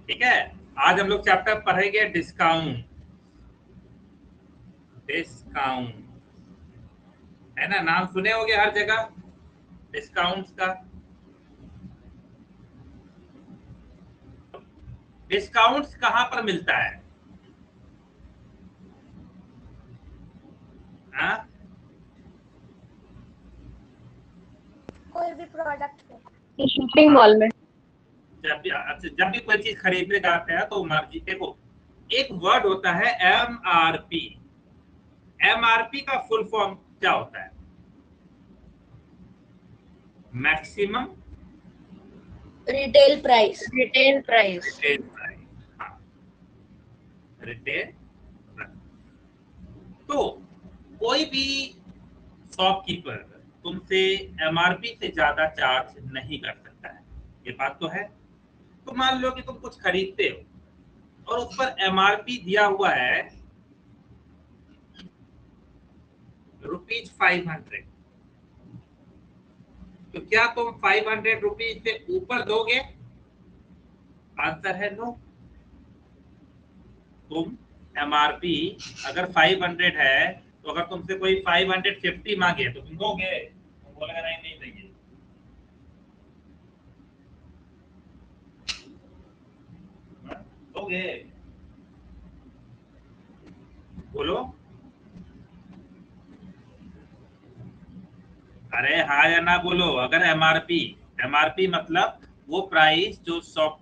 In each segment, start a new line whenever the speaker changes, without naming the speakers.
ठीक है, आज हम लोग चैप्टर पढ़ेंगे डिस्काउंट। डिस्काउंट है ना, नाम सुने होंगे हर जगह डिस्काउंट्स का। डिस्काउंट्स कहां पर मिलता है? हाँ?
कोई भी प्रोडक्ट पे।
शॉपिंग मॉल में।
जब भी कोई चीज खरीदने जाते हैं तो मार्जिन, देखो एक वर्ड होता है एमआरपी। एमआरपी का फुल फॉर्म क्या होता है? Maximum
retail price.
Retail price.
Retail price. हाँ, रिटेल। तो कोई भी शॉपकीपर तुमसे एमआरपी से ज्यादा चार्ज नहीं कर सकता है, ये बात तो है। तो मान लो कि तुम कुछ खरीदते हो और उस पर एमआरपी दिया हुआ है ₹500, तो क्या तुम ₹500 से ऊपर दोगे? आंसर है नो। तुम एमआरपी अगर 500 है तो अगर तुमसे कोई 550 मांगे तो तुम दोगे? तुम बोलेगा नहीं नहीं देंगे। दोगे? बोलो। अरे हाँ या ना बोलो। अगर एमआरपी, एमआरपी मतलब वो प्राइस जो शॉप,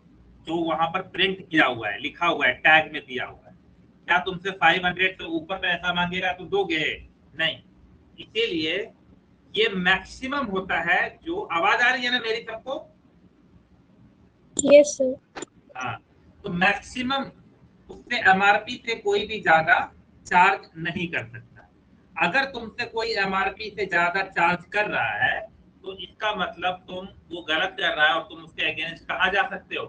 जो वहां पर प्रिंट किया हुआ है, लिखा हुआ है, टैग में दिया हुआ है, क्या तुमसे 500 से ऊपर पैसा मांगेगा तो दोगे? नहीं। इसीलिए ये मैक्सिमम होता है। जो आवाज आ रही है ना मेरी सबको?
Yes sir.
हाँ, तो मैक्सिमम उससे एमआरपी से कोई भी ज्यादा चार्ज नहीं कर सकता। अगर तुमसे कोई एमआरपी से ज्यादा चार्ज कर रहा है तो इसका मतलब तुम वो गलत कर रहा है और तुम उसके अगेंस्ट कहाँ जा सकते हो?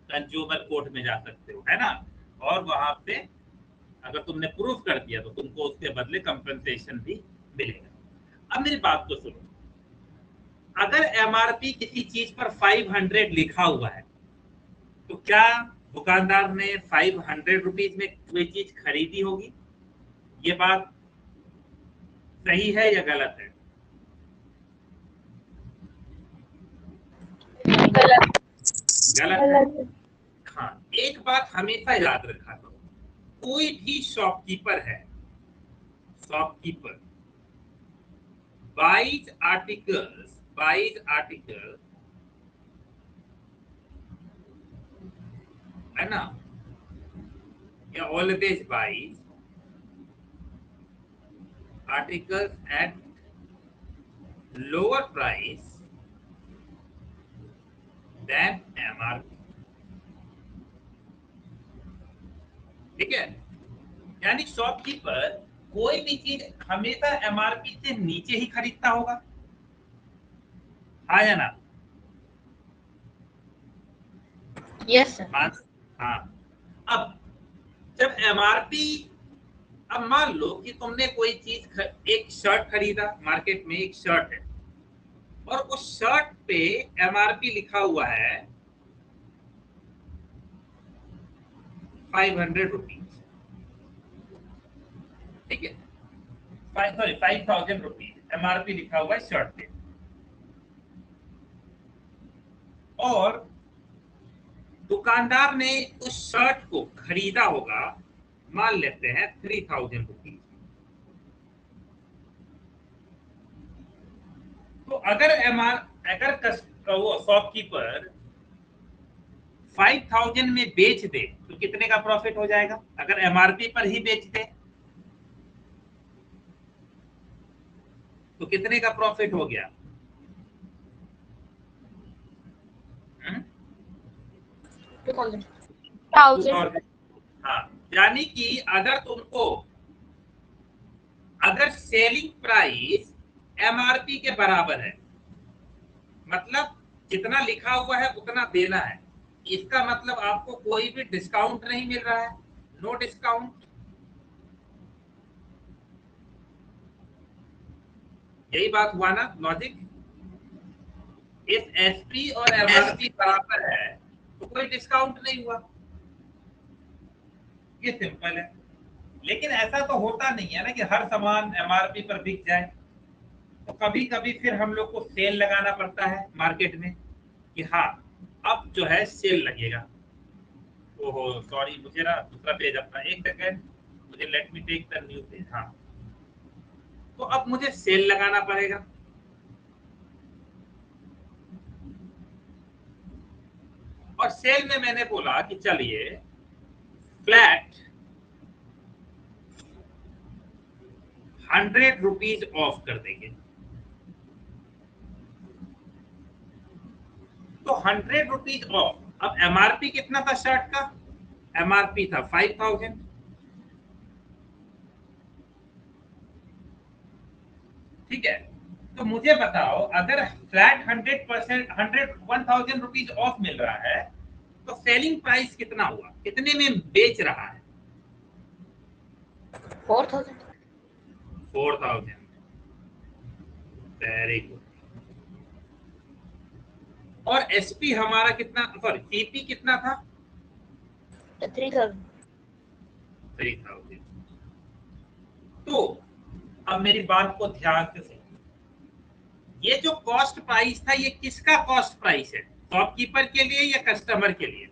कंज्यूमर कोर्ट में जा सकते हो, है ना। और वहां पे अगर तुमने प्रूफ कर दिया तो तुमको उसके बदले कंपनसेशन भी मिलेगा। अब मेरी बात को सुनो। अगर एमआरपी किसी चीज पर 500 लिखा हुआ है तो क्या दुकानदार ने 500 रुपीज में कोई चीज खरीदी होगी? ये बात सही है या गलत है?
गलत।
गलत है। हाँ, एक बात हमेशा याद रखा करो। कोई भी शॉपकीपर है, शॉपकीपर 22 आर्टिकल्स, 22 आर्टिकल, है ना, या always 22 articles at lower price than MRP। ठीक है, यानी शॉपकीपर कोई भी चीज हमेशा एमआरपी से नीचे ही खरीदता होगा, हाँ या ना?
Yes sir.
हाँ। अब जब एमआरपी, अब मान लो कि तुमने कोई चीज, एक शर्ट खरीदा, मार्केट में एक शर्ट है और उस शर्ट पे एमआरपी लिखा हुआ है 500 रुपीज। ठीक है, 5000 रुपीज एमआरपी लिखा हुआ है शर्ट पे, और दुकानदार ने उस शर्ट को खरीदा होगा, मान लेते हैं 3000 रुपीज। तो अगर वो शॉपकीपर 5000 में बेच दे तो कितने का प्रॉफिट हो जाएगा? अगर एमआरपी पर ही बेच दे तो कितने का प्रॉफिट हो गया?
1000।
हाँ, यानी कि अगर तुमको, अगर सेलिंग प्राइस एमआरपी के बराबर है, मतलब जितना लिखा हुआ है उतना देना है, इसका मतलब आपको कोई भी डिस्काउंट नहीं मिल रहा है, नो डिस्काउंट। यही बात हुआ ना लॉजिक? इस एसपी और एमआरपी बराबर है तो कोई डिस्काउंट नहीं हुआ। ये सिंपल है। लेकिन ऐसा तो होता नहीं है ना कि हर सामान एमआरपी पर बिक जाए, तो कभी कभी फिर हम लोग को सेल लगाना पड़ता है मार्केट में कि हाँ अब जो है सेल लगेगा। ओहो सॉरी, मुझे ना दूसरा पेज अपना, एक सेकेंड, मुझे let me take the new page. हाँ, तो अब मुझे सेल लगाना पड़ेगा। और सेल में मैंने बोला कि चलिए फ्लैट 100 रुपीज ऑफ कर देंगे। तो 100 रुपीज ऑफ। अब एमआरपी कितना था शर्ट का? एमआरपी था 5000। ठीक है, तो मुझे बताओ अगर फ्लैट 100% 1000 रुपीज ऑफ मिल रहा है तो सेलिंग प्राइस कितना हुआ, कितने में बेच रहा है?
4000.
4000। Very good. और एसपी हमारा कितना, सॉरी सीपी कितना था?
3000.
3000। तो अब मेरी बात को ध्यान से सुनो, ये जो कॉस्ट प्राइस था ये किसका कॉस्ट प्राइस है? शॉपकीपर के लिए या कस्टमर के लिए?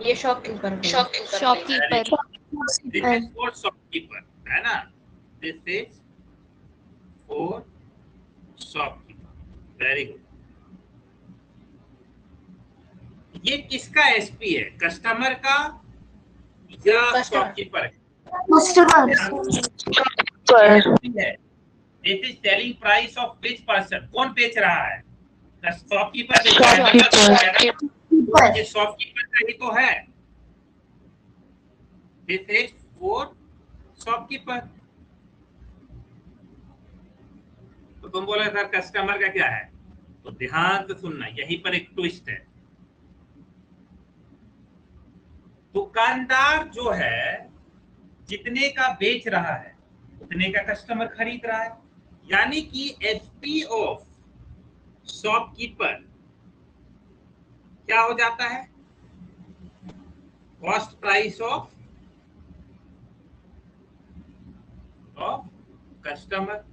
ये shopkeeper.
Shopkeeper.
This is for shopkeeper, है ना? This is for shopkeeper. Very good. ये किसका एसपी है, कस्टमर का या shopkeeper? This is selling price of which person, कौन बेच रहा है? शॉपकीपर बेच रहा है। ये शॉपकीपर का ही तो है। This is for shopkeeper. तो तुम बोले सर कस्टमर का क्या है? तो ध्यान से सुनना, यहीं पर एक ट्विस्ट है। दुकानदार जो है जितने का बेच रहा है उतने का कस्टमर खरीद रहा है, यानी कि एसपी ऑफ शॉपकीपर क्या हो जाता है? Cost price of customer.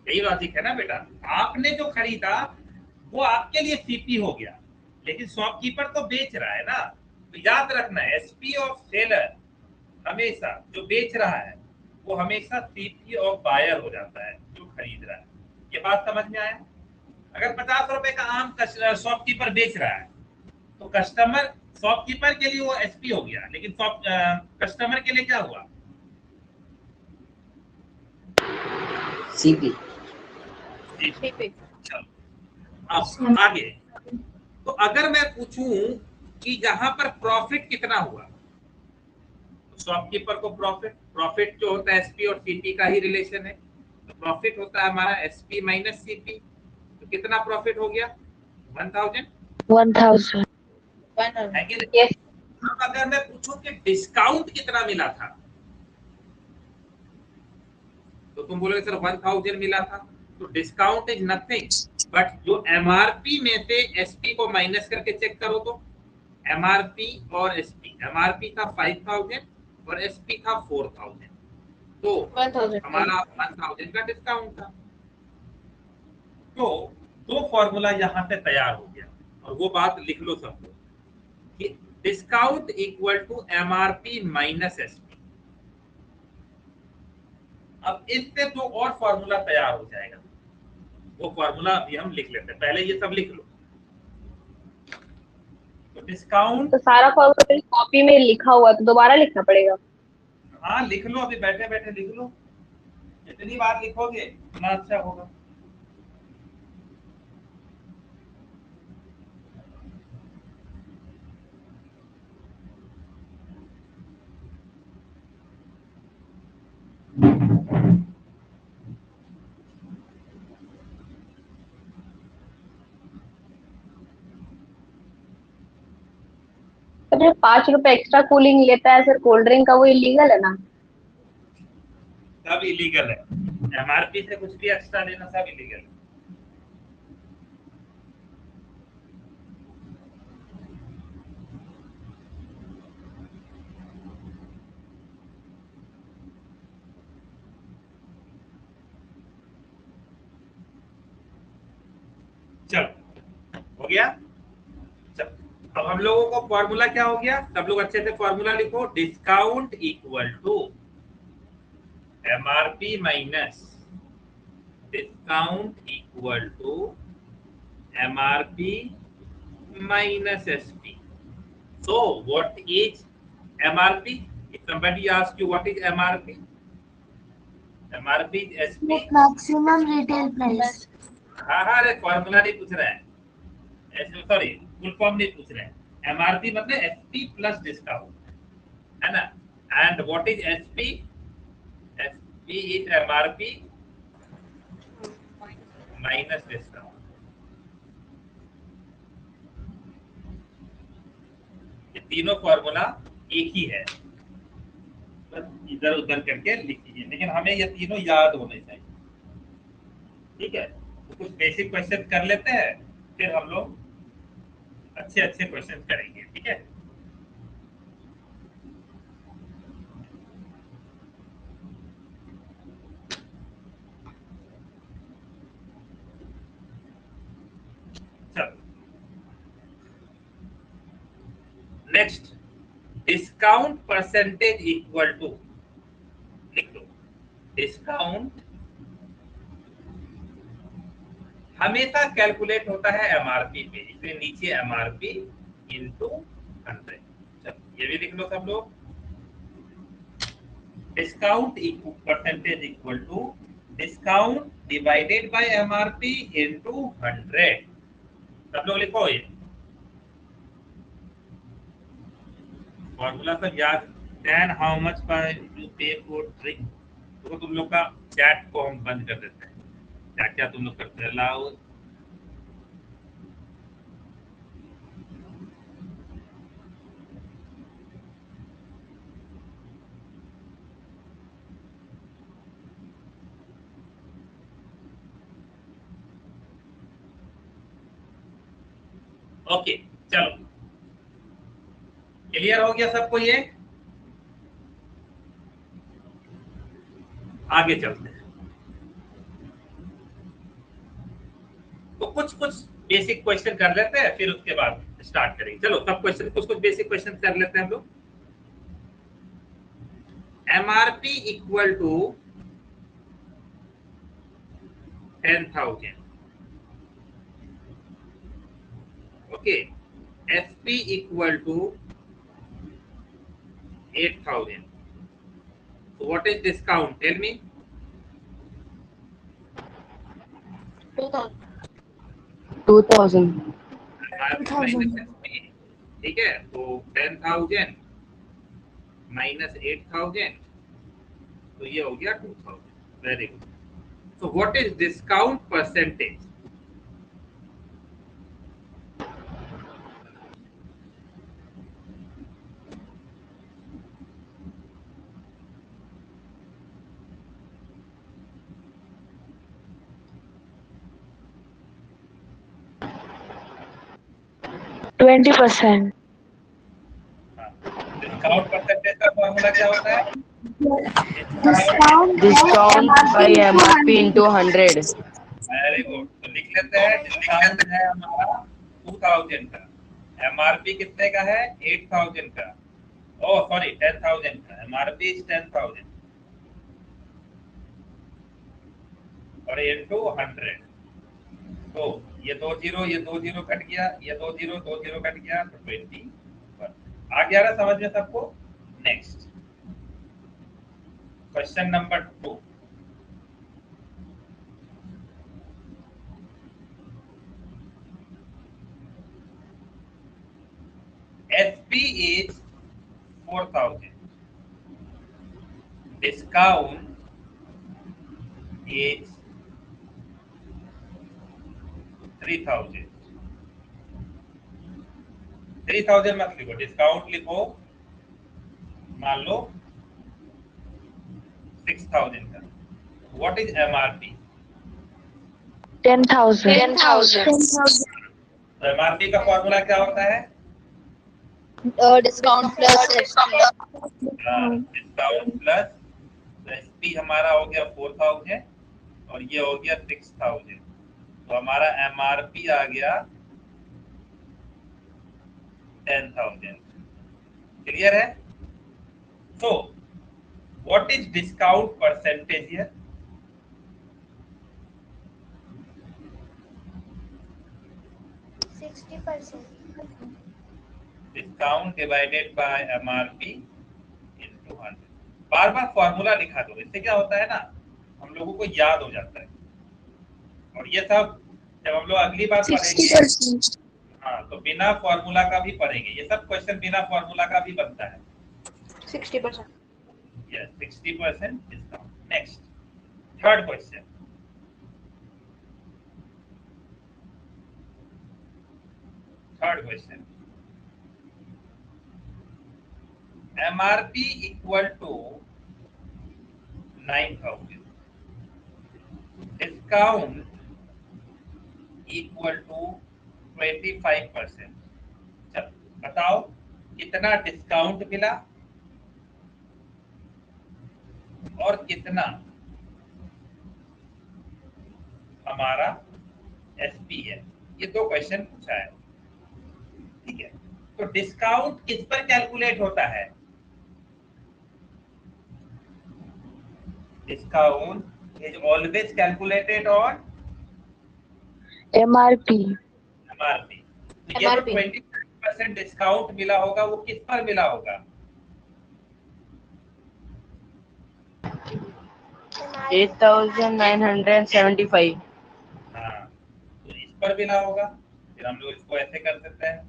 यही लॉजिक है ना बेटा? आपने जो खरीदा वो आपके लिए सीपी हो गया, लेकिन शॉपकीपर तो बेच रहा है ना। तो याद रखना है एसपी ऑफ सेलर हमेशा, जो बेच रहा है वो हमेशा सीपी ऑफ बायर हो जाता है, जो खरीद रहा है। ये बात समझ में आया? अगर 50 रुपए का आम शॉपकीपर बेच रहा है तो कस्टमर, शॉपकीपर के लिए वो एसपी हो गया, लेकिन कस्टमर के लिए क्या हुआ?
सीपी।
चलो अब आगे। तो अगर मैं पूछूं कि यहाँ पर प्रॉफिट कितना हुआ, तो शॉपकीपर को प्रॉफिट जो होता है एसपी और सीपी का ही रिलेशन है, तो प्रॉफिट होता है हमारा एसपी माइनस सीपी। तो कितना प्रॉफिट हो गया? 1000।
1000.
है कि नहीं?
Yes.
अब अगर मैं पूछूं कि डिस्काउंट कितना मिला था, तो तुम बोलोगे सर 1000 मिला था। तो डिस्काउंट इज नथिंग बट जो एमआरपी में से एसपी को माइनस करके चेक करो तो एमआरपी और एसपी, एमआरपी था 5000 और एसपी था 4000, तो
1000.
हमारा 1000 का डिस्काउंट था। तो दो फॉर्मूला यहाँ पे तैयार हो गया, और वो बात लिख लो सब लोग कि discount equal to MRP minus SP. अब इससे तो और फॉर्मूला तैयार हो जाएगा, वो फॉर्मूला अभी हम लिख लेते हैं, पहले ये सब लिख लो। तो डिस्काउंट,
तो सारा फॉर्मूला कॉपी में लिखा हुआ तो दोबारा लिखना पड़ेगा?
हाँ लिख लो, अभी बैठे बैठे लिख लो, जितनी बार लिखोगे उतना अच्छा होगा।
तो जो 5 रुपए एक्स्ट्रा कूलिंग लेता है सर कोल्ड ड्रिंक का, वो इलीगल है ना?
सब इलीगल है, एमआरपी से कुछ भी एक्स्ट्रा लेना सब इलीगल है। गया। अब हम लोगों को फॉर्मूला क्या हो गया, सब लोग अच्छे से फॉर्मूला लिखो। Discount equal to MRP minus discount equal to MRP minus SP. So what is MRP? If somebody asks you what is MRP, MRP is SP.
Maximum retail price.
हाँ हाँ, अरे फॉर्मूला नहीं पूछ रहे हैं, सॉरी फुल फॉर्म नहीं पूछ रहे हैं। MRP मतलब SP प्लस डिस्काउंट, है ना। And what is SP? SP is MRP minus discount. ये तीनों फॉर्मूला एक ही है, बस इधर उधर करके लिख लीजिए, लेकिन हमें ये तीनों याद होने चाहिए। ठीक है, तो कुछ बेसिक क्वेश्चन कर लेते हैं, फिर हम लोग अच्छे अच्छे क्वेश्चन करेंगे। ठीक है, चलो next. Discount percentage equal to, लिख लो, डिस्काउंट हमेशा कैलकुलेट होता है एमआरपी पे, इसलिए नीचे एमआरपी इंटू 100। चलो ये भी लिख लो सब लोग। Discount percentage equal to discount divided by MRP into 100। सब लोग लिखो ये फॉर्मूला सब याद। Then how much per you pay for drink. तो तुम लोग का चैट को हम बंद कर देते हैं, क्या क्या तुम लोग करते हैं। लाओ ओके, चलो क्लियर हो गया सबको ये। आगे चलते हैं, तो कुछ कुछ बेसिक क्वेश्चन कर लेते हैं, फिर उसके बाद स्टार्ट करेंगे। चलो सब क्वेश्चन, कुछ कुछ बेसिक क्वेश्चन कर लेते हैं हम लोग। MRP equal to 10,000, okay. SP equal to 8,000। So what is discount? Tell me.
2000।
ठीक है, तो 10,000 माइनस 8,000, तो ये हो गया 2,000। Very good. So what is discount percentage?
%20।
Discount percentage का फॉर्मूला क्या होता है?
Discount bye MRP into 100।
Very good. तो लिख लेते हैं, डिस्काउंट है हमारा 2,000 का, एमआरपी कितने का है? 8,000 का, ओह सॉरी 10,000 का। एमआरपी इज 10,000 और इनटू 100। तो ये 2 जीरो कट गया, ये 2 जीरो कट गया, तो 21 आ गया ना समझ में सबको। Next question number 2। SP is 4,000, discount is 3,000। 3,000 मत लिखो, डिस्काउंट लिखो, मान लो 6,000 का। What is MRP?
10,000।
तो एमआरपी का फॉर्मूला क्या होता है?
Discount plus
discount plus SP हमारा हो गया 4,000 और ये हो गया 6,000। तो हमारा एमआरपी आ गया 10,000। क्लियर है? So what is discount percentage here? Discount divided by MRP into 100। Bar bar formula लिखा दो, इससे क्या होता है ना, हम लोगों को याद हो जाता है। और ये सब जब हम लोग अगली बार पढ़ेंगे,
60%.
हाँ, तो बिना फॉर्मूला का भी पढ़ेंगे। ये सब क्वेश्चन बिना फॉर्मूला का भी बनता है।
60%.
Yes, 60% discount. Next, third question. Third question. MRP equal to 9,000. Discount equal to 25%. चलो बताओ कितना डिस्काउंट मिला और कितना हमारा एसपी है। ये दो क्वेश्चन पूछा है, ठीक है। तो डिस्काउंट किस पर कैलकुलेट होता है? Discount is always calculated on
MRP.
MRP. तो ये जो 25% डिस्काउंट मिला होगा वो किस पर मिला होगा?
8,975.
हाँ, तो इस पर मिला होगा। फिर हम लोग इसको ऐसे कर सकते हैं,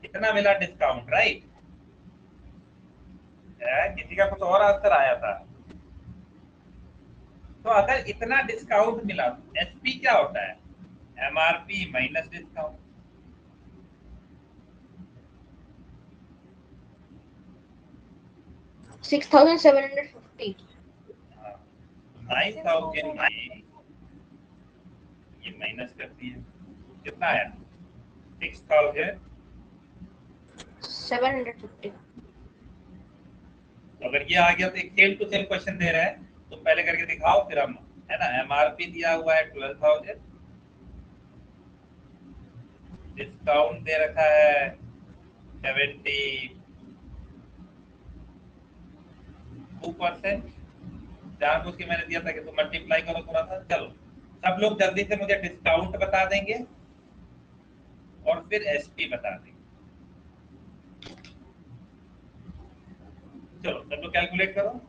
कितना मिला डिस्काउंट, राइट? किसी का कुछ और आंसर आया था। तो अगर इतना डिस्काउंट मिला तो एसपी क्या होता है? MRP minus discount.
6,750.
9,000 में ये माइनस कर दिए, कितना आया?
6,750.
अगर ये आ गया तो एक सेम टू सेम क्वेश्चन दे रहा है, तो पहले करके दिखाओ फिर हम, है ना। एमआरपी दिया हुआ है 12,000, डिस्काउंट दे रखा है 72%। जानबूझ के मैंने दिया था कि तुम मल्टीप्लाई करो थोड़ा सा। चलो सब लोग जल्दी से मुझे डिस्काउंट बता देंगे और फिर एसपी बता देंगे। चलो सब लोग कैलकुलेट करो।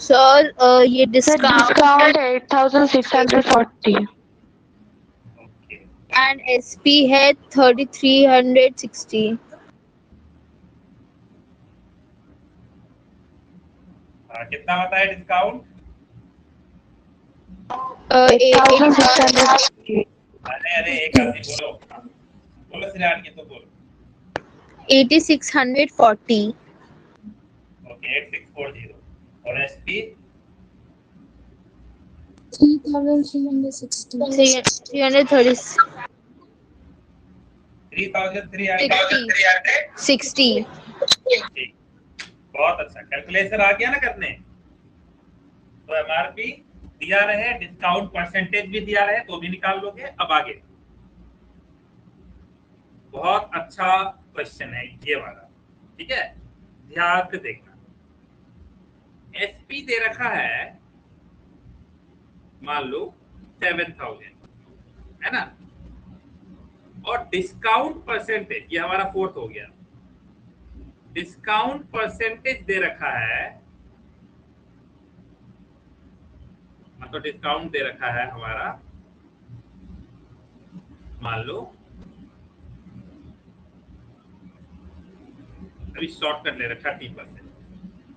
सर ये
Discount 8,640.
ओके,
एंड एसपी है 3,360.
कितना बताया डिस्काउंट?
8,640.
अरे एक आदमी बोलो, बोलो श्रेयान की तो बोलो।
8,640.
ओके 8640 और एसपी
3,360.
330.
3,360। बहुत अच्छा, कैलकुलेशन आ गया ना करने। तो एमआरपी दिया रहे, डिस्काउंट परसेंटेज भी दिया रहे तो भी निकाल लोगे। अब आगे बहुत अच्छा क्वेश्चन है ये वाला, ठीक है, ध्यान से देखना। एसपी दे रखा है मान लो 7,000, है ना, और डिस्काउंट परसेंटेज ये हमारा फोर्थ हो गया। डिस्काउंट परसेंटेज दे रखा है, मतलब डिस्काउंट दे रखा है हमारा मान लो, अभी शॉर्टकट ले रखा 30%।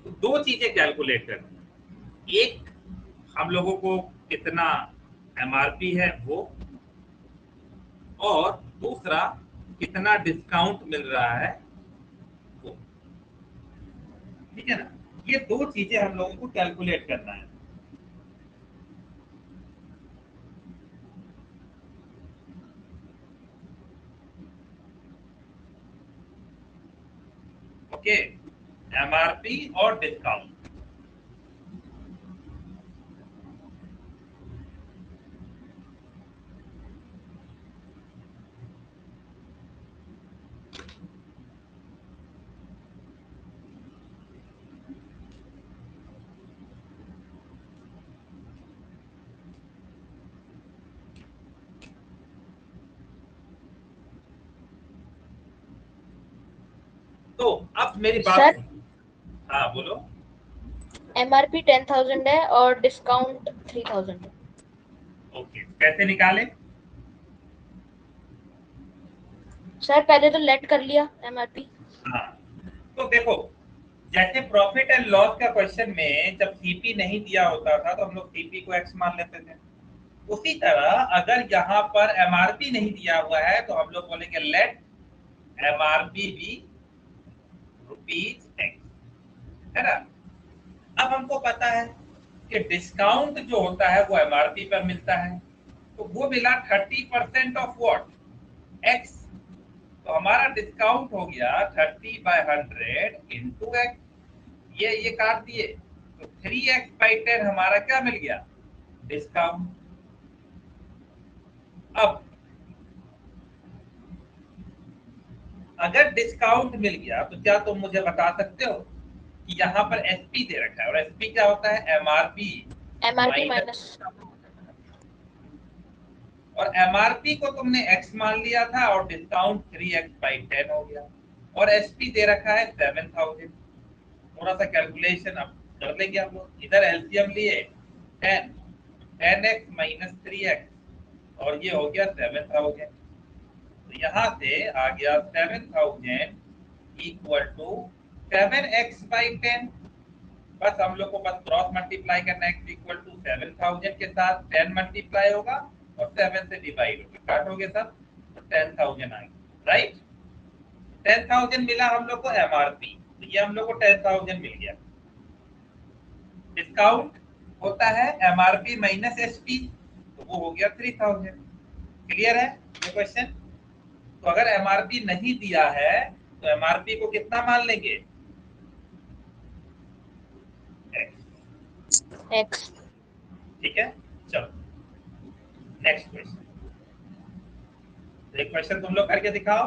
तो दो चीजें कैलकुलेट करनी, एक हम लोगों को कितना एमआरपी है वो, और दूसरा कितना डिस्काउंट मिल रहा है वो। ठीक है ना, ये दो चीजें हम लोगों को कैलकुलेट करना है। ओके, एमआरपी और डिस्काउंट। तो अब मेरी बात
सर,
सुनो। हाँ बोलो।
एमआरपी 10,000 है और डिस्काउंट 3,000 है।
ओके, कैसे निकाले?
सर पहले तो लेट कर लिया एमआरपी।
हाँ, तो देखो, जैसे प्रॉफिट एंड लॉस का क्वेश्चन में जब सीपी नहीं दिया होता था तो हम लोग सीपी को एक्स मान लेते थे। उसी तरह अगर यहाँ पर एमआरपी नहीं दिया हुआ है तो हम लोग बोलेंगे let MRP be rupees x, है ना। अब हमको पता है कि डिस्काउंट जो होता है वो एमआरपी पर मिलता है, तो वो मिला 30% ऑफ व्हाट, एक्स। तो हमारा डिस्काउंट हो गया 30/100 इंटू एक्स। ये काट दिए, तो 3x/10 हमारा क्या मिल गया, डिस्काउंट। अब अगर डिस्काउंट मिल गया तो क्या तुम मुझे बता सकते हो कि यहाँ पर एसपी दे रखा है, और एसपी क्या होता है, एमआरपी
एमआरपी
माइनस।
माइनस।
और एमआरपी को तुमने एक्स मान लिया था और डिस्काउंट 3x/10 हो गया, और एसपी दे रखा है 7,000। थोड़ा सा कैलकुलेशन अब कर लेंगे हम लोग। इधर एलसीएम लिए 10x माइनस 3x, और ये हो गया 7,000। तो यहाँ से आ गया 7,000 इक्वल टू 7x/10। बस हम लोग को बस क्रॉस मल्टीप्लाई करना है, x इक्वल टू 7,000 के साथ 10 मल्टीप्लाई होगा और 7 से डिवाइड होगा, काट हो गया सब, तो 10,000 आ गया, राइट। 10,000 मिला हम लोग को एमआरपी, तो ये हम लोग को 10,000 मिल गया। डिस्काउंट होता है एमआरपी माइनस एसपी, तो वो हो गया 3,000। क्लियर है ये क्वेश्चन? तो अगर एमआरपी नहीं दिया है तो एमआरपी को कितना मान लेंगे,
एक्स।
ठीक है। चलो नेक्स्ट क्वेश्चन। एक क्वेश्चन तुम लोग करके दिखाओ।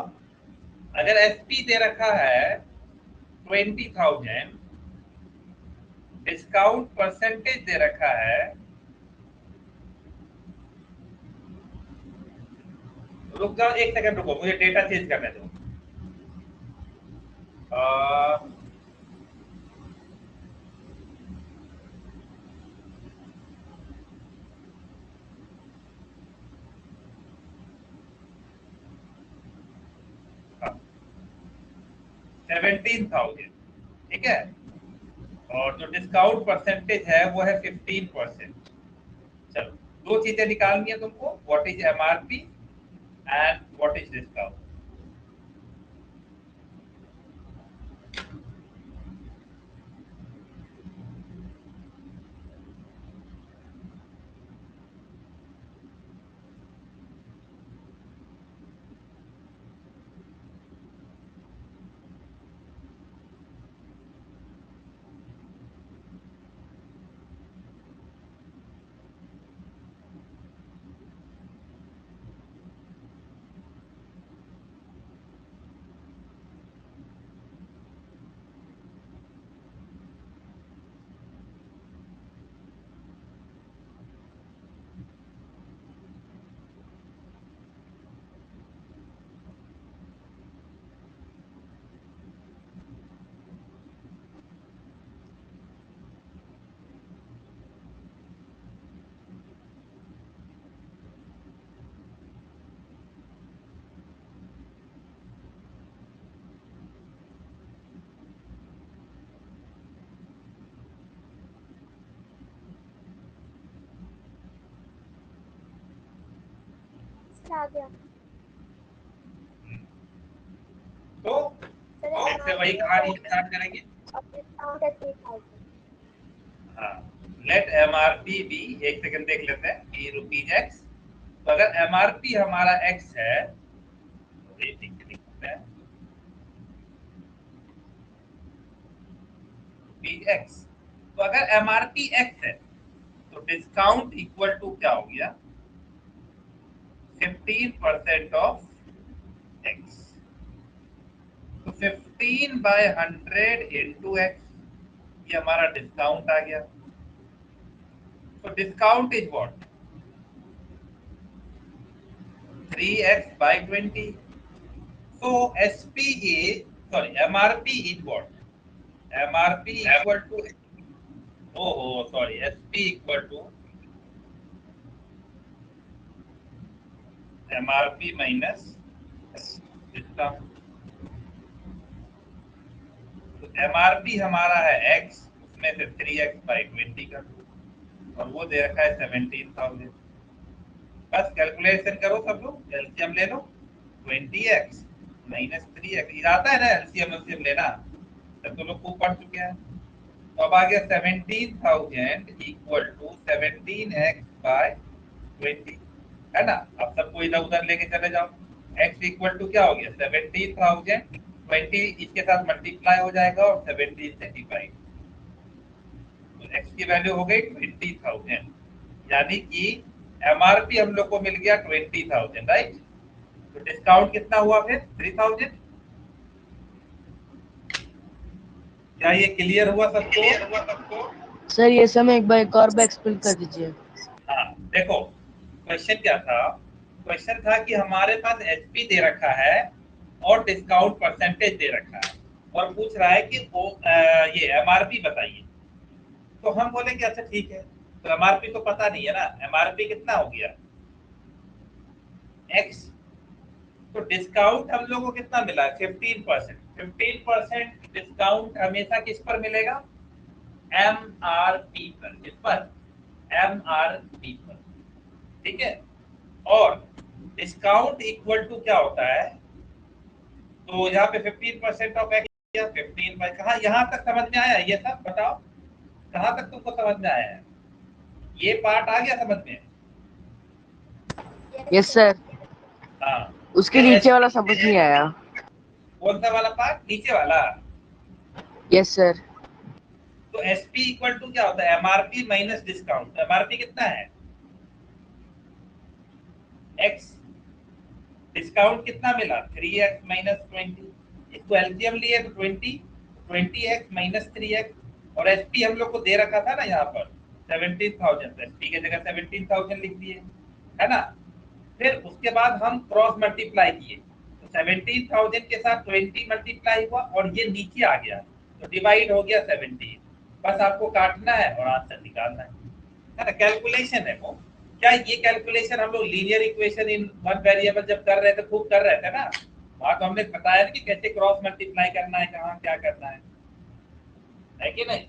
अगर एसपी दे रखा है 20,000, डिस्काउंट परसेंटेज दे रखा है, रुक जाओ एक सेकंड, रुको मुझे डेटा चेंज करने दो। अ, हाँ, 17,000, ठीक है। और जो डिस्काउंट परसेंटेज है वो है 15%। चलो, दो चीजें निकालनी है तुमको, what is MRP and what is discount.
आ गया
तो फिर से वही कहानी स्टार्ट करेंगे। हाँ, लेट एमआरपी बी, एक सेकंड देख लेते हैं, बी रुपीज एक्स। तो अगर एमआरपी हमारा एक्स है तो ये लिख सकते हैं रुपीज एक्स। तो अगर एमआरपी एक्स है तो डिस्काउंट इक्वल टू क्या हो गया, 15% ऑफ एक्स। तो 15/100 इंटू एक्स, ये हमारा डिस्काउंट आ गया। तो discount is what, 3x/20। So SP is, sorry, MRP is what? MRP equal to, sorry, SP equal to MRP minus discount। तो MRP हमारा है x, उसमें से 3x/20 कर दो, और वो दे रखा है 17,000। बस कैलकुलेशन करो सब लोग, एलसीएम ले लो, 20x minus 3x, आता है ना एलसीएम लेना, तब तो लोग खूब पढ़ चुके हैं। तो अब आ गया 17,000 इक्वल टू 17x/20, है ना। अब सबको इधर उधर लेके चले जाओ, x इक्वल टू क्या हो गया 17,000, 20 इसके साथ मल्टीप्लाई हो जाएगा और 17 से डिवाइड, तो x की वैल्यू हो गई 20,000, यानी कि एमआरपी हम लोग को मिल गया 20,000, राइट। तो डिस्काउंट कितना हुआ फिर 3,000। क्या ये क्लियर हुआ सबको?
सर ये समय एक बार एक और बार एक्सप्लेन कर दीजिए।
हाँ देखो, क्वेश्चन क्या था, क्वेश्चन था कि हमारे पास एचपी दे रखा है और डिस्काउंट परसेंटेज दे रखा है, और पूछ रहा है कि वो ये एमआरपी बताइए। तो हम बोले कि अच्छा ठीक है, तो एमआरपी तो पता नहीं है ना, एमआरपी कितना हो गया एक्स, तो डिस्काउंट हम लोगों को कितना मिला 15%। 15% डिस्काउंट हमेशा किस पर मिलेगा, एमआरपी पर। किस पर, एमआरपी पर, ठीक है। और डिस्काउंट इक्वल टू क्या होता है, तो यहाँ पे 15% ऑफ एक्स, 15 बाय, कहा यहाँ तक समझ में आया, ये सब बताओ कहाँ तक तुमको समझ में आया है, ये पार्ट आ गया समझ में।
Yes sir.
हाँ,
उसके नीचे वाला समझ नहीं आया।
कौन सा वाला पार्ट, नीचे वाला।
Yes sir.
तो एसपी इक्वल टू क्या होता है, एमआरपी माइनस डिस्काउंट। एमआरपी कितना है एक्स, डिस्काउंट कितना मिला 3x माइनस 20, इसको एलसीएम लिए तो 20x माइनस 3x, और एसपी हम लोग को दे रखा था ना यहाँ पर 17,000, एसपी की जगह 17,000 लिख दिए, है ना। फिर उसके बाद हम क्रॉस मल्टीप्लाई किए, तो 17,000 के साथ 20 मल्टीप्लाई हुआ और ये नीचे आ गया, तो डिवाइड हो गया 17। बस आपको काटना है और आंसर निकालना है ना, कैलकुलेशन है वो। क्या ये कैलकुलेशन हम लोग linear equation in one variable जब कर रहे थे, खूब कर रहे थे ना, वहां तो हमने बताया कि कैसे क्रॉस मल्टीप्लाई करना है, कहाँ क्या करना है कि नहीं।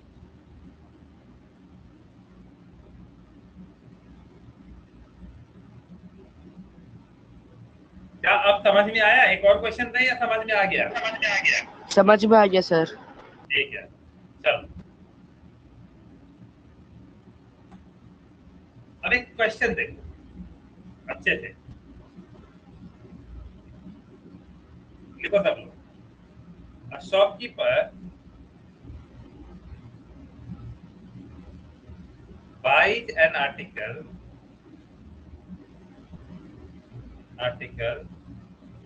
क्या अब समझ में आया, एक और क्वेश्चन था या समझ में आ गया?
समझ में आ गया सर।
ठीक है, चलो अब एक क्वेश्चन देखो अच्छे से, लिखो सब लोग। A shopkeeper buys an article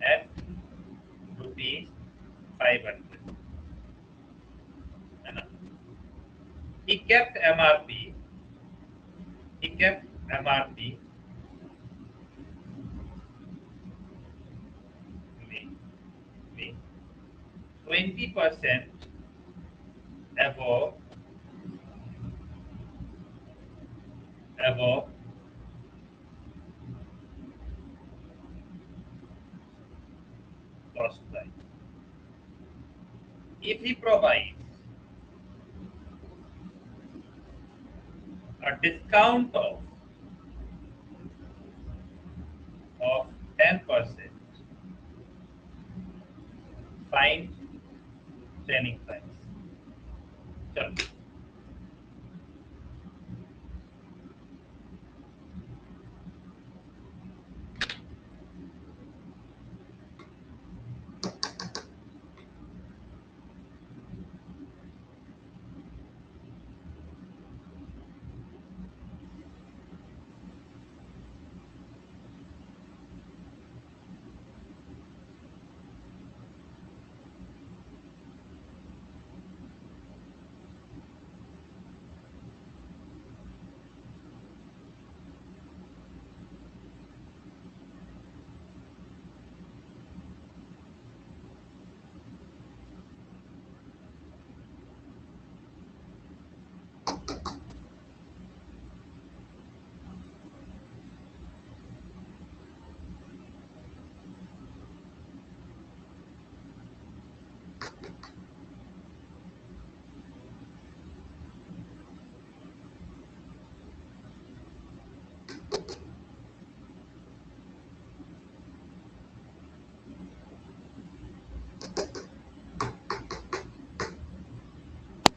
at rupees 500, है ना। He kept MRP 20% above cost price. If he provides a discount of 10% fine selling price. चलो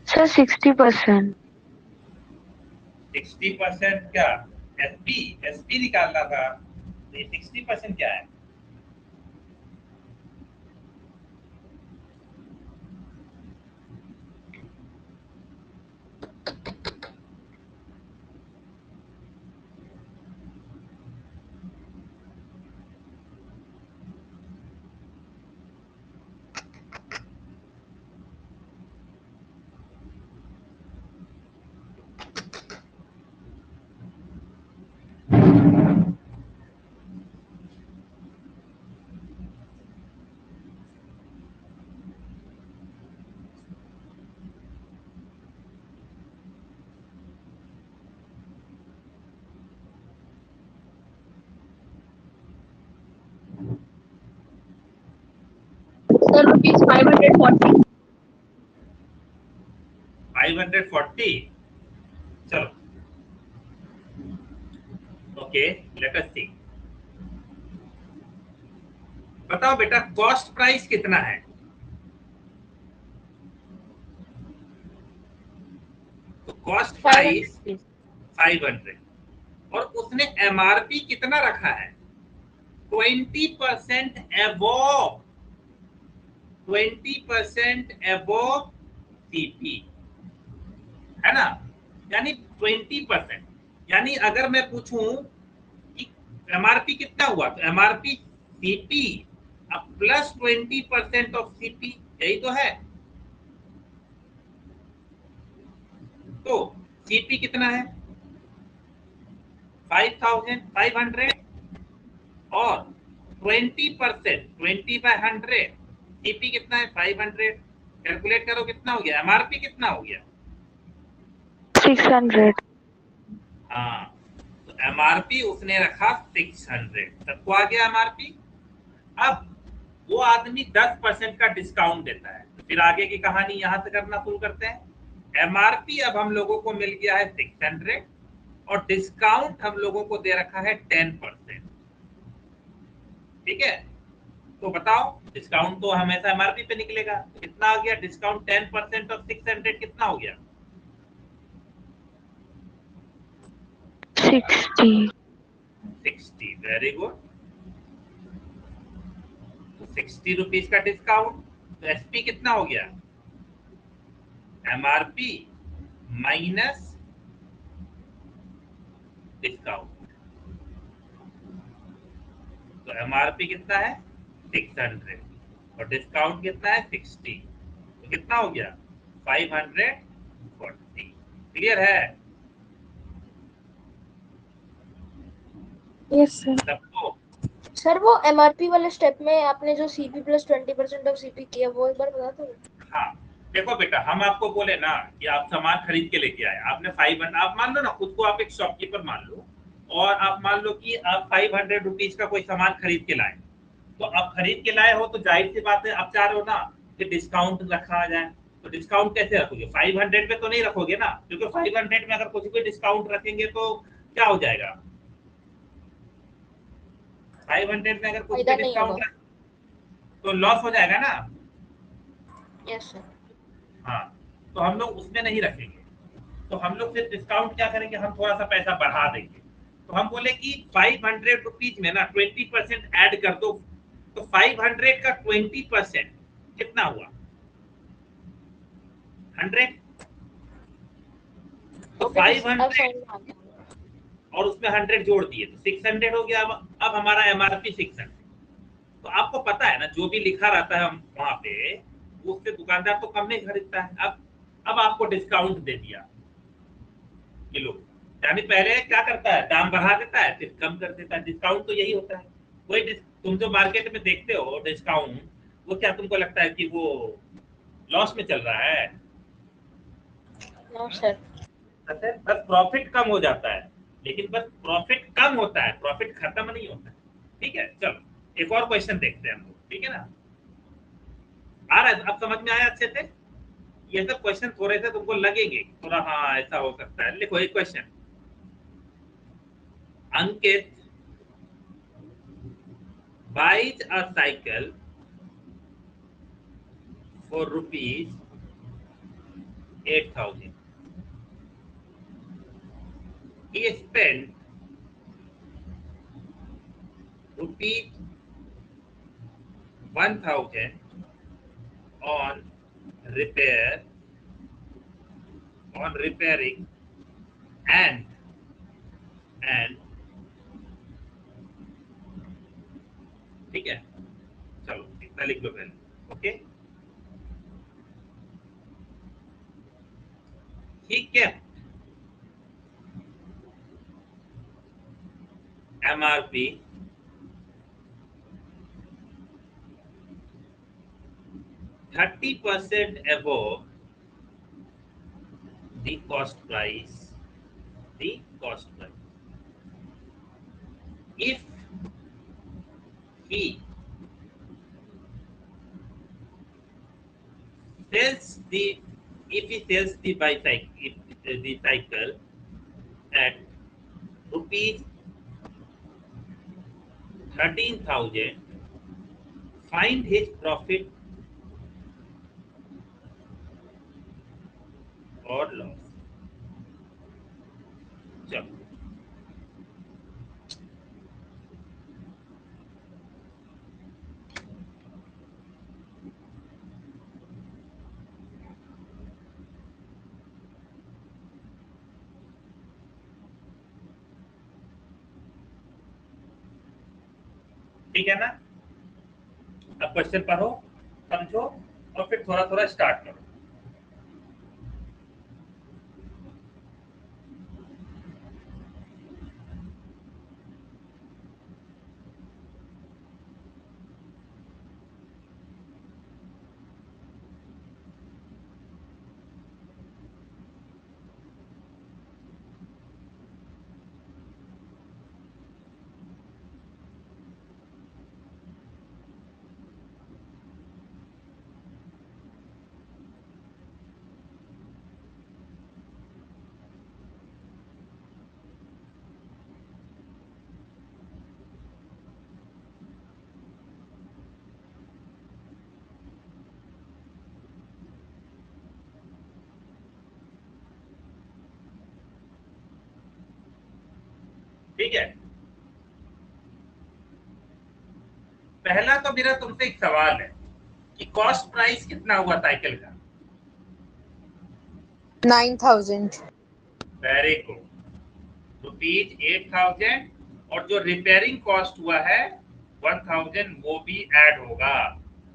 सर 60%।
60% क्या एसपी निकालना था, तो ये 60% क्या है?
Sir rupees 540।
540। चलो ओके, लेट अस सी। बताओ बेटा कॉस्ट प्राइस कितना है? तो कॉस्ट प्राइस 500 और उसने एमआरपी कितना रखा है? 20% अबोव, 20% अबोव सीपी, है ना? यानी 20%, यानी अगर मैं पूछूं कि एमआरपी कितना हुआ, तो एमआरपी सीपी अब प्लस 20% ऑफ सीपी, यही तो है। तो सीपी कितना है? 5500 और 20%, 20/100, सीपी कितना है? 500। कैलकुलेट करो कितना हो गया, एमआरपी कितना हो गया?
600।
हाँ, तो एमआरपी उसने रखा 600, सबको आ गया एमआरपी। अब वो आदमी 10% का डिस्काउंट देता है, तो फिर आगे की कहानी यहां से करना शुरू करते हैं। एमआरपी अब हम लोगों को मिल गया है 600 और डिस्काउंट हम लोगों को दे रखा है 10%। ठीक है, तो बताओ डिस्काउंट तो हमेशा एमआरपी पे निकलेगा, तो कितना आ गया डिस्काउंट? 10% ऑफ 600 कितना हो गया?
60।
60। Very good. तो 60 रुपीज का डिस्काउंट, तो एसपी कितना हो गया? MRP minus discount. तो एमआरपी कितना है? 600 और डिस्काउंट कितना है? 60, तो कितना हो गया? 540। क्लियर है
यस सर।
सबको?
सर वो एमआरपी वाले स्टेप में आपने जो सीपी प्लस 20% ऑफ सीपी किया वो एक बार बता दो।
हाँ देखो बेटा, हम आपको बोले ना कि आप सामान खरीद के लेके आए, आपने 500, आप मान लो ना खुद को आप एक शॉपकीपर मान लो, और आप मान लो कि आप 500 रुपीज का कोई सामान खरीद के लाए, तो आप खरीद के लाए हो तो जाहिर सी बात है आप चाह रहे हो ना कि डिस्काउंट रखा जाए। तो डिस्काउंट कैसे रखोगे? 500 पे तो नहीं रखोगे ना, क्योंकि 500 में अगर कुछ भी डिस्काउंट रखेंगे तो क्या हो जाएगा? 500 में अगर कुछ
फायदा
भी
नहीं
डिस्काउंट
होगा।
तो लॉस हो जाएगा ना।
Yes sir.
हाँ, तो हम लोग उसमें नहीं रखेंगे। तो हम लोग फिर डिस्काउंट क्या करेंगे, हम थोड़ा सा पैसा बढ़ा देंगे। तो हम बोले कि 500 रुपीज में ना 20% ऐड कर दो। तो 500 का 20% कितना हुआ, 100। तो
अब समझ
500
में आ गया।
और उसमें 100 जोड़ दिए तो 600 हो गया। अब हमारा एमआरपी 600। तो आपको पता है ना, जो भी लिखा रहता है वहां पे, उससे दुकानदार तो कम नहीं खरीदता है। अब आपको डिस्काउंट दे दिया किलो, यानी पहले क्या करता है, दाम बढ़ा देता है फिर कम कर देता है। डिस्काउंट तो यही होता है। तुम जो मार्केट में देखते हो डिस्काउंट, वो क्या तुमको लगता है कि वो लॉस में चल रहा है?
No sir.
बस प्रॉफिट कम हो जाता है, लेकिन बस प्रॉफिट कम होता है, प्रॉफिट खत्म नहीं होता है। ठीक है, चलो एक और क्वेश्चन देखते हैं हम लोग, ठीक है ना। आ रहा है, अब समझ में आया अच्छे से? ये सब क्वेश्चन थोड़े से तुमको लगेंगे थोड़ा, हाँ ऐसा हो सकता है। लिखो एक question. Ankit buys a cycle for rupees 8,000. He spent rupees 1,000 on repairing and ठीक है, चलो इतना लिख लो पहले। Okay, he kept MRP 30% above the cost price. If he sells the bicycle, the cycle at rupees 13,000, find his profit or loss. चलो ठीक है ना। अब क्वेश्चन पढ़ो, समझो और फिर थोड़ा थोड़ा स्टार्ट करो। ठीक है, पहला तो मेरा तुमसे एक सवाल है कि कॉस्ट प्राइस कितना हुआ साइकिल का?
9,000.
Very good, rupees 8,000। और जो रिपेयरिंग कॉस्ट हुआ है 1,000, वो भी ऐड होगा,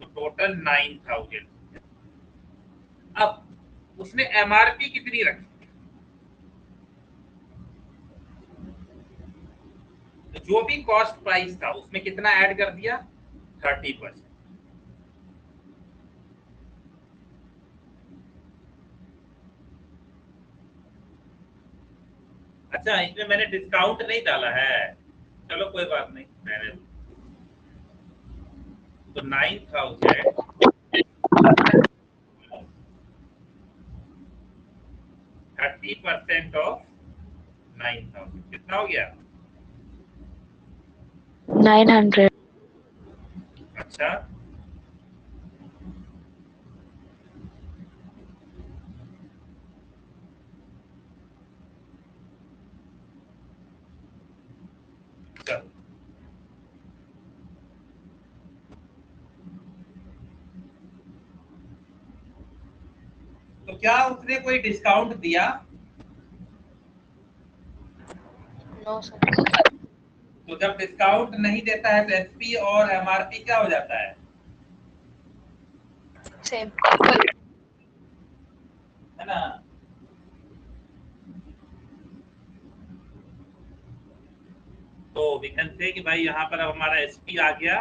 तो टोटल 9,000। अब उसने एमआरपी कितनी रखी? तो जो भी कॉस्ट प्राइस था उसमें कितना ऐड कर दिया? 30%। अच्छा, इसमें मैंने डिस्काउंट नहीं डाला है, चलो कोई बात नहीं, मैंने तो 9,000 30% ऑफ 9,000 कितना हो गया?
900.
अच्छा, चलो तो क्या उसने कोई डिस्काउंट दिया?
No sir.
तो जब डिस्काउंट नहीं देता है तो एसपी और एमआरपी क्या हो जाता है?
सेम।
है ना? तो वी कैन से कि भाई यहाँ पर अब हमारा एसपी आ गया,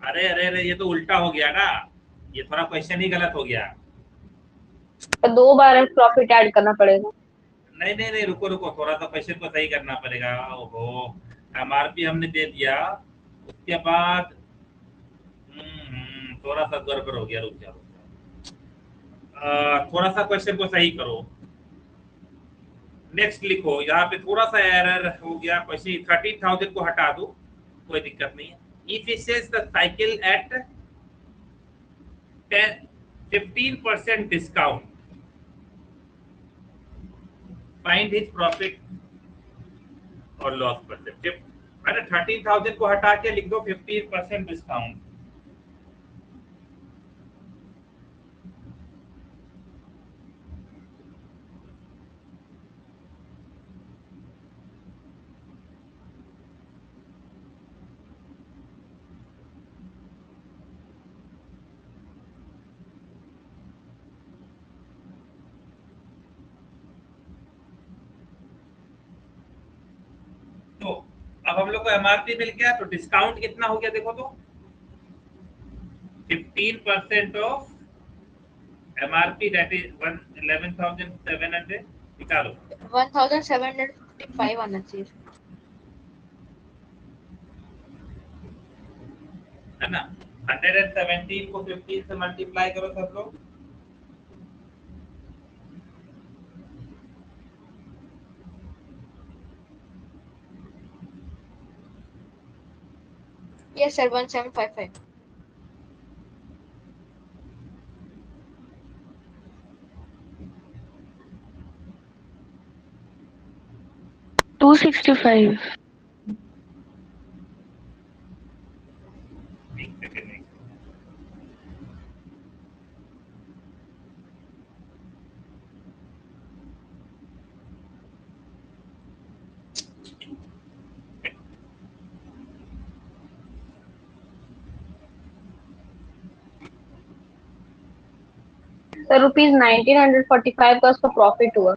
अरे अरे अरे ये तो उल्टा हो गया ना, ये थोड़ा क्वेश्चन ही गलत हो गया।
तो 2 बार प्रॉफिट ऐड करना पड़ेगा।
नहीं नहीं नहीं, रुको रुको, थोड़ा सा क्वेश्चन को सही करना पड़ेगा। ओहो, एमआरपी हमने दे दिया, उसके बाद थोड़ा सा गड़बड़ हो गया, रुक जाओ। थोड़ा सा क्वेश्चन को सही करो, नेक्स्ट लिखो। यहाँ पे थोड़ा सा एरर हो गया, क्वेश्चन 30,000 को हटा दो, कोई दिक्कत नहीं है। If it says the cycle at 15% discount, find his profit और लॉस परसेंटेज। मैंने 13,000 को हटा के लिख दो 15% डिस्काउंट। तो अब हम लोग को एमआरपी मिल गया, तो डिस्काउंट कितना हो गया देखो तो, 15% ऑफ एमआरपी दैट इज 11,700, निकालो।
1755 आना चाहिए।
है ना? 117 को 15 से मल्टीप्लाई करो सब लोग।
Yes sir 1755।
$265.
एक सेकंड में।
तो ₹1945 का उसका प्रॉफिट हुआ।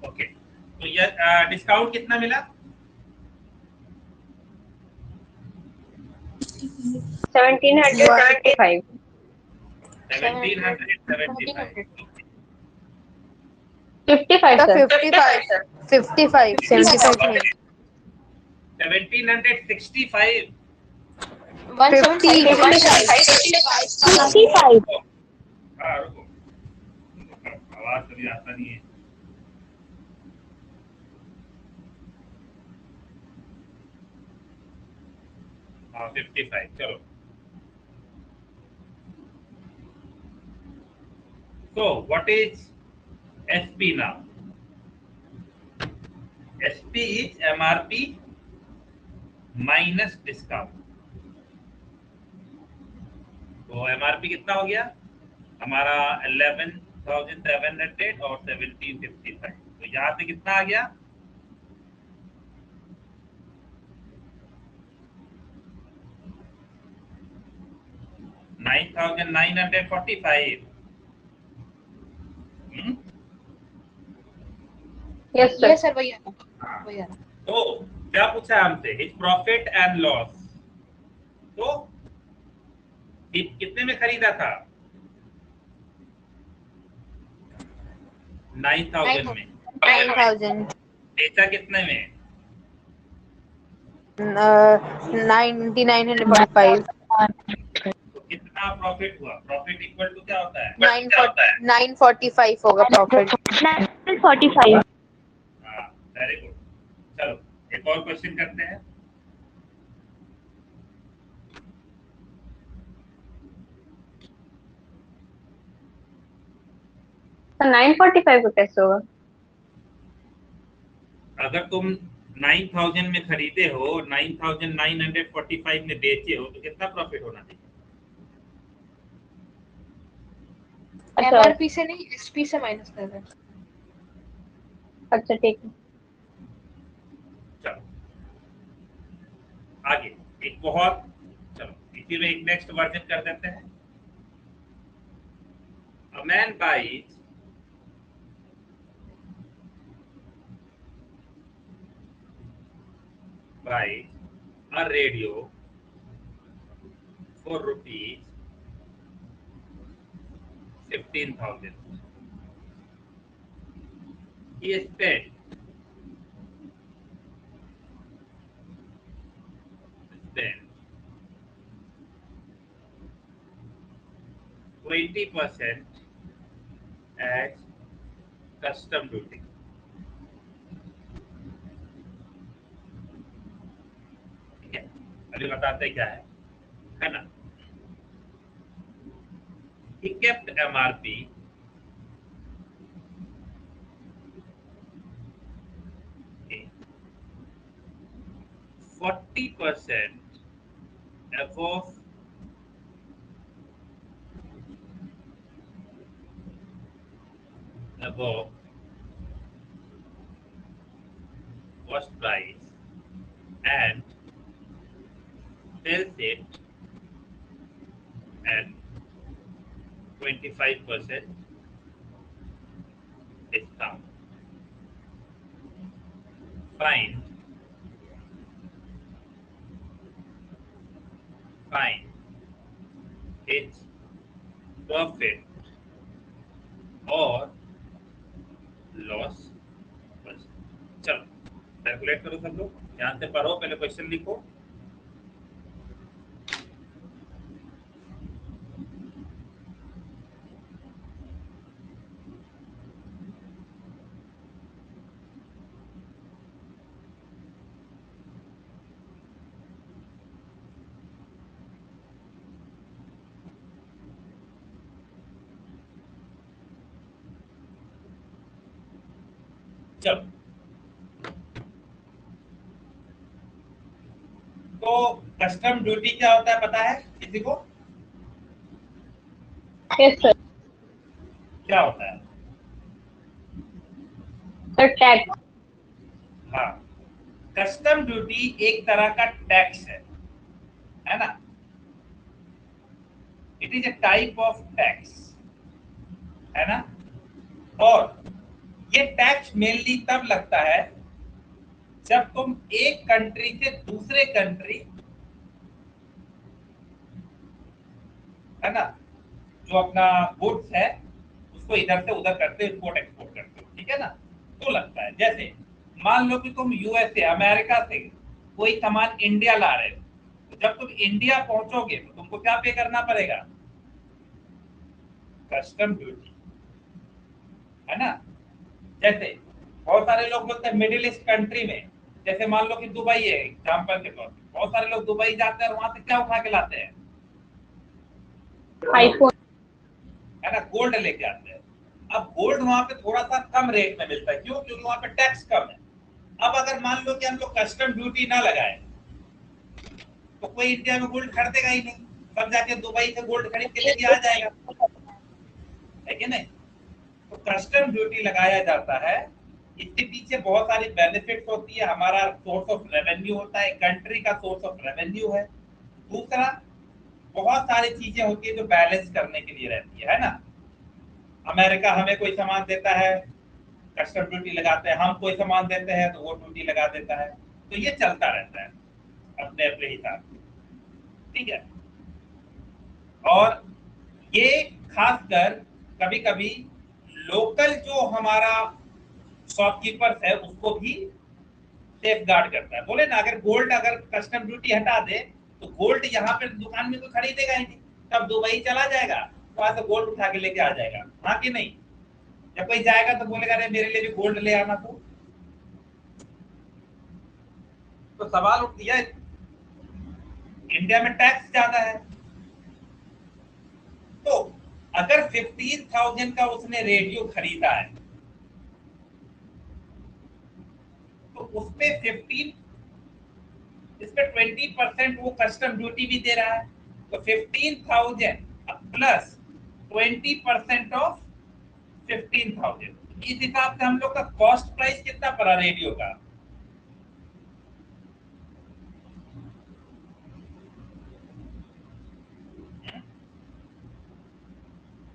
ओके, तो ये डिस्काउंट कितना मिला?
1775।
1775।
55 सर।
55 sir. 55 75 नहीं
1765।
55।
हाँ रुको, आवाज कभी आता नहीं है। हाँ 55, चलो। So what is SP now? SP is MRP minus discount. तो MRP कितना हो गया हमारा? 11,700 और 1755। तो यहाँ से कितना आ गया? $9,945।
Yes sir.
यस सर भैया भैया।
तो क्या पूछा हमसे? His profit and loss. तो कितने में खरीदा था? 9,000 में।
9000
बेचा कितने में?
9945
कितना प्रॉफिट हुआ? प्रॉफिट इक्वल टू क्या होता है?
945 होगा प्रॉफिट।
45.
हाँ, वेरी गुड। चलो एक और क्वेश्चन करते हैं।
तो 945 को कैसे होगा?
अगर तुम 9000 में खरीदे हो, 9945 में बेचे हो, तो कितना प्रॉफिट होना चाहिए?
अच्छा
एमआरपी से नहीं, एसपी से माइनस कर रहे हैं।
अच्छा ठीक है।
चलो आगे एक बहुत, चलो इसी में एक नेक्स्ट वर्जन कर देते हैं। A man buys a radio for rupees 15,000. He spent then 20% as custom duty. ठीक है, अभी बताते क्या है ना? He kept MRP okay, 40% above cost price and sells it at 25% discount. Find its profit और लॉस। चलो कैलकुलेट करो सब लोग, ध्यान से पढ़ो, पहले क्वेश्चन लिखो। चलो तो कस्टम ड्यूटी क्या होता है पता है किसी को?
Yes sir.
क्या होता है?
Sir tax.
हाँ, कस्टम ड्यूटी एक तरह का टैक्स है ना? It is a type of tax, है ना? और ये टैक्स मेनली तब लगता है जब तुम एक कंट्री से दूसरे कंट्री, है ना, जो अपना गुड्स है उसको इधर से उधर करते हो, इंपोर्ट एक्सपोर्ट करते हो, ठीक है ना? तो लगता है जैसे मान लो कि तुम यूएसए अमेरिका से कोई सामान इंडिया ला रहे हो, तो जब तुम इंडिया पहुंचोगे तो तुमको क्या पे करना पड़ेगा? कस्टम ड्यूटी, है ना? जैसे बहुत सारे लोग बोलते हैं मिडिल ईस्ट कंट्री में, जैसे मान लो कि दुबई है एग्जांपल के तौर पे, बहुत सारे लोग दुबई जाते हैं और वहां से क्या उठा के लाते हैं?
आईफोन,
है ना, गोल्ड लेके आते हैं। अब गोल्ड वहां पे थोड़ा सा कम रेट में मिलता है, क्यों? क्योंकि वहां पे टैक्स कम है। अब अगर मान लो कि हम लोग कस्टम ड्यूटी ना लगाए तो कोई इंडिया में गोल्ड खरीदेगा ही नहीं, सब जाके दुबई से गोल्ड खरीद के लेके आ जाएगा, है कि नहीं? तो कस्टम ड्यूटी लगाया जाता है, इसके पीछे बहुत सारी बेनिफिट्स होती है, हमारा सोर्स ऑफ रेवेन्यू होता है, कंट्री का सोर्स ऑफ रेवेन्यू है। दूसरा बहुत सारी चीजें होती है जो बैलेंस करने के लिए रहती है ना? अमेरिका हमें कोई सामान देता है, कस्टम ड्यूटी लगाते हैं, हम कोई सामान देते हैं तो वो ड्यूटी लगा देता है, तो ये चलता रहता है अपने अपने हिसाब से, ठीक है? और ये खासकर कभी कभी लोकल जो हमारा शॉपकीपर्स है उसको भी सेफ गार्ड करता है। बोले ना, अगर गोल्ड अगर कस्टम ड्यूटी हटा दे तो गोल्ड यहाँ पे दुकान में तो खरीदेगा ही नहीं, तब दुबई चला जाएगा, वहां से गोल्ड उठा के लेके आ जाएगा, हाँ कि नहीं? जब कोई जाएगा तो बोलेगा अरे मेरे लिए भी गोल्ड ले आना। तो सवाल उठ गया, इंडिया में टैक्स ज्यादा है, तो अगर 15,000 का उसने रेडियो खरीदा है तो उसपे 20% वो कस्टम ड्यूटी भी दे रहा है, तो 15,000 प्लस 20% ऑफ 15,000, इस हिसाब से हम लोग का कॉस्ट प्राइस कितना पड़ा रेडियो का?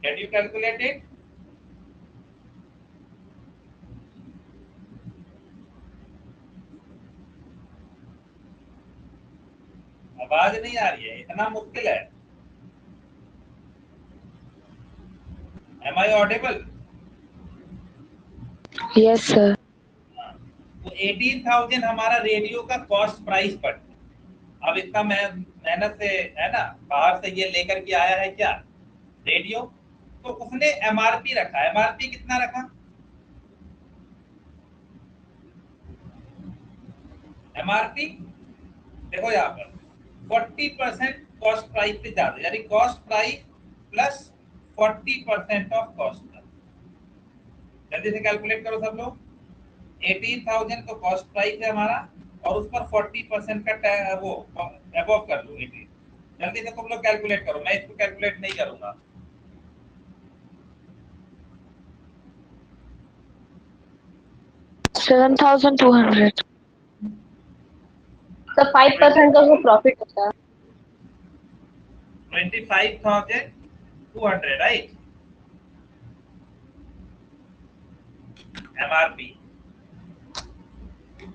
Can you calculate it? आवाज नहीं आ रही है, इतना मुश्किल है। Am I audible?
Yes, sir.
तो 18,000 हमारा रेडियो का कॉस्ट प्राइस पड़ता। अब इतना मेहनत से है ना, बाहर से ये लेकर के आया है क्या रेडियो, तो उसने एमआरपी रखा। एमआरपी कितना रखा? एमआरपी देखो यहाँ पर 40% कॉस्ट प्राइस से ज्यादा, यानी cost price plus 40% of cost. जल्दी से कैलकुलेट करो सब लोग। 18,000 तो कॉस्ट प्राइस है हमारा, और उस पर 40% का वो अबव कर लो 18। जल्दी से तुम लोग कैलकुलेट करो, मैं इसको कैलकुलेट नहीं करूंगा।
$7,200.
तो 5% का उसको प्रॉफिट होता है।
25,200 राइट एमआरपी।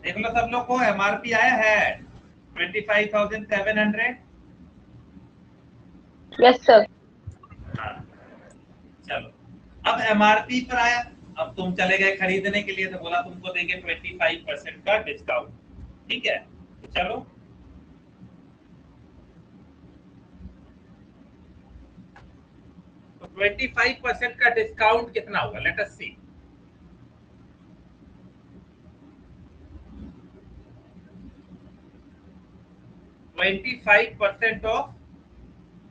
देख लो सब लोग को एमआरपी आया है 25,700।
Yes sir.
हाँ, चलो अब एमआरपी पर आया। अब तुम चले गए खरीदने के लिए, तो बोला तुमको देंगे 25% का डिस्काउंट, ठीक है? तो चलो तो 25% का डिस्काउंट कितना होगा, लेट अस सी। %25 ऑफ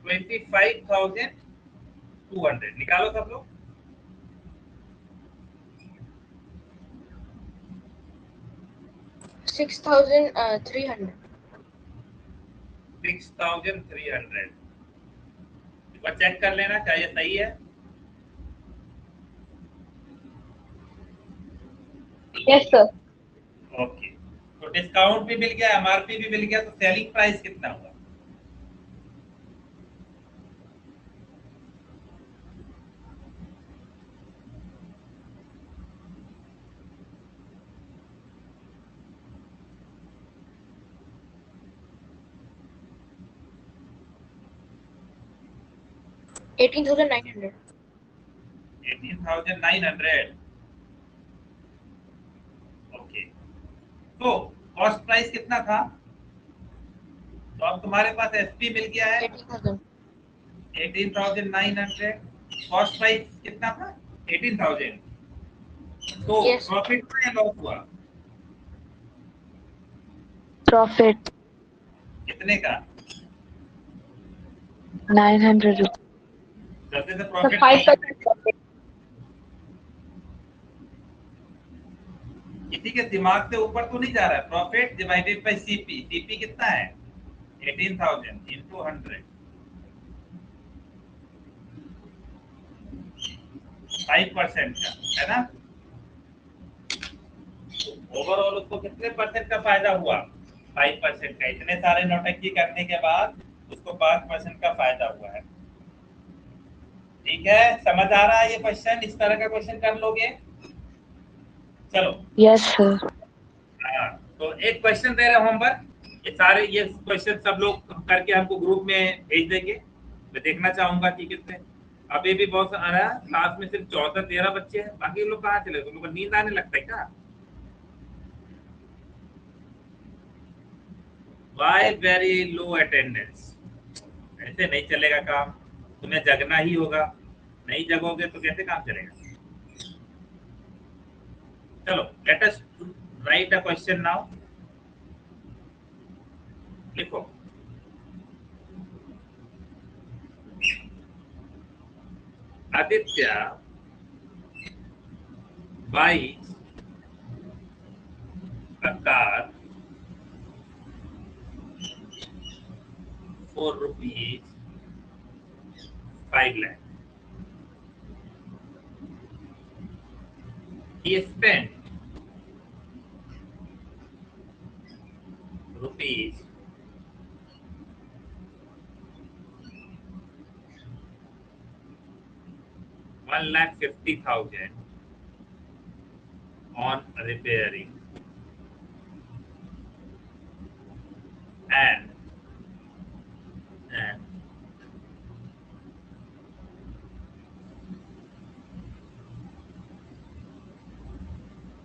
25,200 निकालो सब लोग।
6,300।
6,300 एक बार चेक कर लेना, क्या ये सही है?
Yes sir.
ओके, तो डिस्काउंट भी मिल गया, एमआरपी भी मिल गया, तो सेलिंग प्राइस कितना हुआ?
$18,900।
18,900। ओके, तो कॉस्ट प्राइस कितना था? तो अब तुम्हारे पास एसपी मिल गया है
18,000।
18,900। कॉस्ट प्राइस कितना था? 18,000। तो
Yes.
प्रॉफिट हुआ या लॉस हुआ?
Profit
कितने का?
900 rupees.
जल्दी से
तो
प्रॉफिट
5% प्रॉफिट।
किसी के दिमाग से ऊपर तो नहीं जा रहा है। Profit divided by CP. CP कितना है? 18,000 इंटू 100, 5% का है ना? ओवरऑल उसको कितने परसेंट का फायदा हुआ? 5% का। इतने सारे नौटंकी करने के बाद उसको 5% का फायदा हुआ है। ठीक है, समझ आ रहा है ये क्वेश्चन? इस तरह का क्वेश्चन कर लोगे? चलो
Yes, sir.
हाँ, तो एक क्वेश्चन दे रहे होमवर्क, ये क्वेश्चन सब लोग करके हमको ग्रुप में भेज देंगे। मैं देखना चाहूंगा कि कितने। अभी भी बहुत आ रहा है, क्लास में सिर्फ 14-13 बच्चे हैं, बाकी लोग कहाँ चले? तुम लोग को नींद आने लगता है क्या? Why very low attendance? ऐसे नहीं चलेगा काम। तुम्हें जगना ही होगा, नहीं जगोगे तो कैसे काम चलेगा। चलो let us right a question now. लिखो Aditya buys a car for rupees 5 lakh. He spent rupees 1,50,000 on repairing and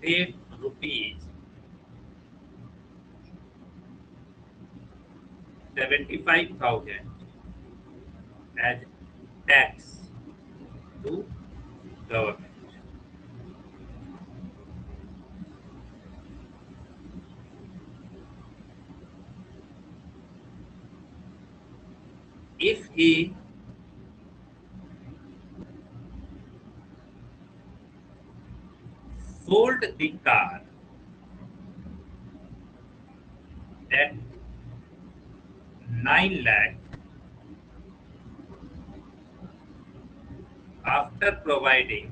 paid rupees 75,000 as tax to government. If he sold the car at 9 lakh after providing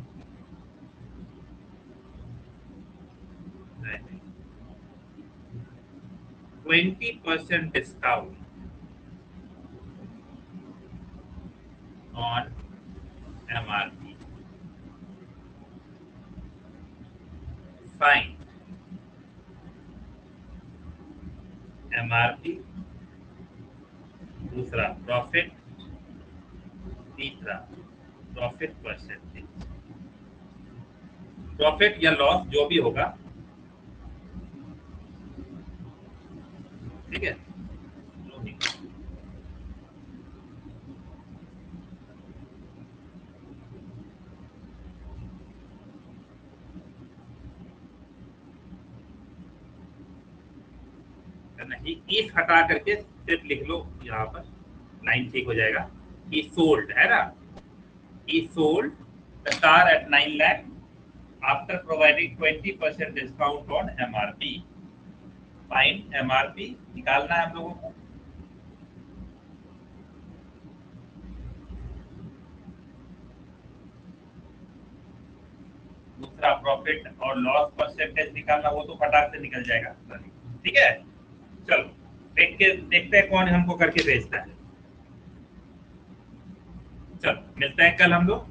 20% discount on MRP. Find MRP, दूसरा profit, तीसरा profit percentage. Profit या loss जो भी होगा, ठीक है। नहीं, if हटा करके सिर्फ लिख लो, यहाँ पर लाइन ठीक हो जाएगा। he sold है ना, he sold the car at 9 lakh after providing 20% discount on MRP. Find MRP निकालना है हम लोगों को। दूसरा प्रॉफिट और लॉस परसेंटेज निकालना, वो तो फटाक से निकल जाएगा, ठीक है। चलो देखते हैं कौन हमको करके भेजता है। चलो मिलते हैं कल हम लोग।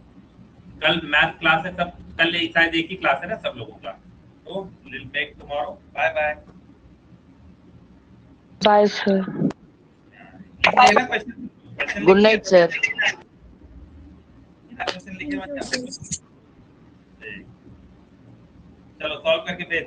कल मैथ क्लास है, सब कल शायद एक ही क्लास है ना सब लोगों का, तो will make tomorrow. Bye bye.
Bye, sir.
Good night sir.
Question लिखे मत। चलो सॉल्व करके भेज।